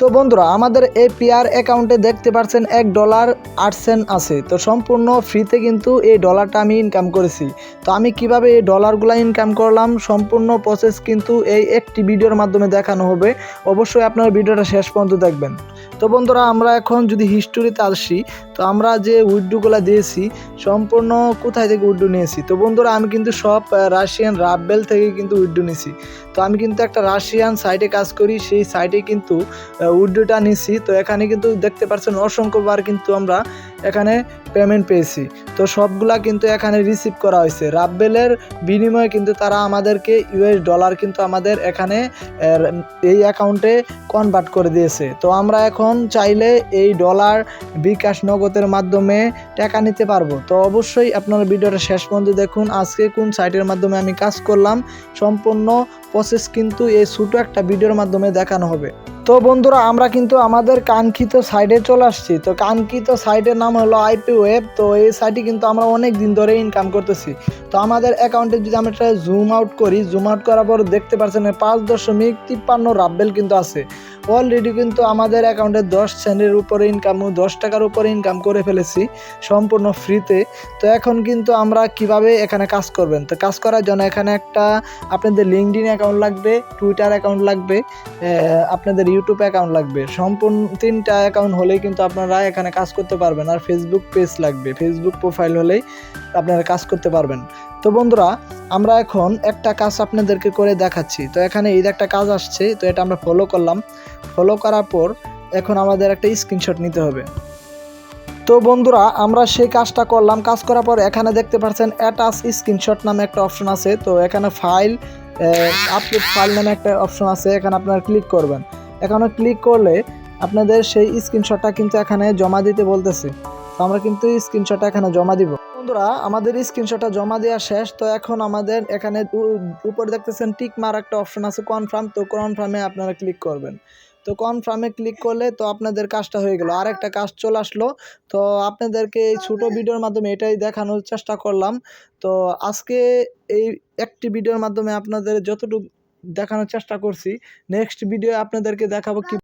তো বন্ধুরা আমাদের এই পিআর অ্যাকাউন্টে দেখতে পাচ্ছেন $1.08 আছে। তো সম্পূর্ণ ফ্রিতে কিন্তু এই ডলারটা আমি ইনকাম করেছি। তো আমি কিভাবে এই ডলারগুলো ইনকাম করলাম সম্পূর্ণ প্রসেস কিন্তু এই একটি ভিডিওর মাধ্যমে দেখানো হবে। অবশ্যই আপনারা ভিডিওটা শেষ পর্যন্ত দেখবেন। তো বন্ধুরা আমরা এখন যদি হিস্টোরিতে আসি, তো আমরা যে উইথড্রোগুলো দিয়েছি সম্পূর্ণ কোথায় থেকে উইথড্রো নিয়েছি। তো বন্ধুরা আমি কিন্তু সব রাশিয়ান রাবেল থেকে কিন্তু উইথড্রো নিয়েছি। তো আমি কিন্তু একটা রাশিয়ান সাইটে কাজ করি, সেই সাইটে কিন্তু উইথড্রোটা নিছি। তো এখানে কিন্তু দেখতে পাচ্ছেন অসংখ্যবার কিন্তু আমরা এখানে পেমেন্ট পেয়েছি। তো সবগুলা কিন্তু এখানে রিসিভ করা হয়েছে রাবেলের বিনিময়ে, কিন্তু তারা আমাদেরকে ইউএস ডলার কিন্তু আমাদের এখানে এই অ্যাকাউন্টে কনভার্ট করে দিয়েছে। তো আমরা এখন চাইলে এই ডলার বিকাশ নগদের মাধ্যমে টাকা নিতে পারবো। তো অবশ্যই আপনারা ভিডিওটা শেষ পর্যন্ত দেখুন। আজকে কোন সাইটের মাধ্যমে আমি কাজ করলাম সম্পূর্ণ প্রসেস কিন্তু এই ছোটো একটা ভিডিওর মাধ্যমে দেখানো হবে। তো বন্ধুরা আমরা কিন্তু আমাদের কাঙ্ক্ষিত সাইটে চলে আসছি। তো কাঙ্ক্ষিত সাইটের নাম হলো আইপি ওয়েব। তো এই সাইটে কিন্তু আমরা অনেক দিন ধরে ইনকাম করতেছি। তো আমাদের অ্যাকাউন্টে যদি আমরা একটা জুম আউট করি, জুম আউট করার পর দেখতে পাচ্ছেন 5.53 রাবেল কিন্তু আছে। অলরেডি কিন্তু আমাদের অ্যাকাউন্টে 10 সেন্টের উপরে ইনকাম, 10 টাকার উপরে ইনকাম করে ফেলেছি সম্পূর্ণ ফ্রিতে। তো এখন কিন্তু আমরা কিভাবে এখানে কাজ করবেন, তো কাজ করার জন্য এখানে একটা আপনাদের লিঙ্কডইন অ্যাকাউন্ট লাগবে, টুইটার অ্যাকাউন্ট লাগবে, আপনাদের ইউটিউব অ্যাকাউন্ট লাগবে। সম্পূর্ণ 3টা অ্যাকাউন্ট হলেই কিন্তু আপনারা এখানে কাজ করতে পারবেন। আর ফেসবুক পেজ লাগবে, ফেসবুক প্রোফাইল হলেই আপনারা কাজ করতে পারবেন। তো বন্ধুরা আমরা এখন একটা কাজ আপনাদেরকে করে দেখাচ্ছি। তো এখানে এই একটা কাজ আসছে, তো এটা আমরা ফলো করলাম। ফলো করার পর এখন আমাদের একটা স্ক্রিনশট নিতে হবে। তো বন্ধুরা আমরা সেই কাজটা করলাম। কাজ করার পর এখানে দেখতে পাচ্ছেন অ্যাটাচ স্ক্রিনশট নামে একটা অপশন আছে। তো এখানে ফাইল আপলোড ফাইল নামে একটা অপশন আছে, এখানে আপনারা ক্লিক করবেন। এখানে ক্লিক করলে আপনাদের সেই স্ক্রিনশটটা কিন্তু এখানে জমা দিতে বলতেছে। তো আমরা কিন্তু স্ক্রিনশটটা এখানে জমা দিব। বন্ধুরা আমাদের স্ক্রিনশটটা জমা দেওয়া শেষ। তো এখন আমাদের এখানে উপরে দেখতেছেন টিক মার একটা অপশন আছে, কনফার্ম। তো কনফার্মে আপনারা ক্লিক করবেন। তো কনফার্মে ক্লিক করলে তো আপনাদের কাজটা হয়ে গেল। আর একটা কাজ চলে আসলো। তো আপনাদেরকে এই ছোটো ভিডিওর মাধ্যমে এটাই দেখানোর চেষ্টা করলাম। তো আজকে এই একটি ভিডিওর মাধ্যমে আপনাদের যতটুকু দেখানোর চেষ্টা করছি, নেক্সট ভিডিও আপনাদেরকে দেখাবো কি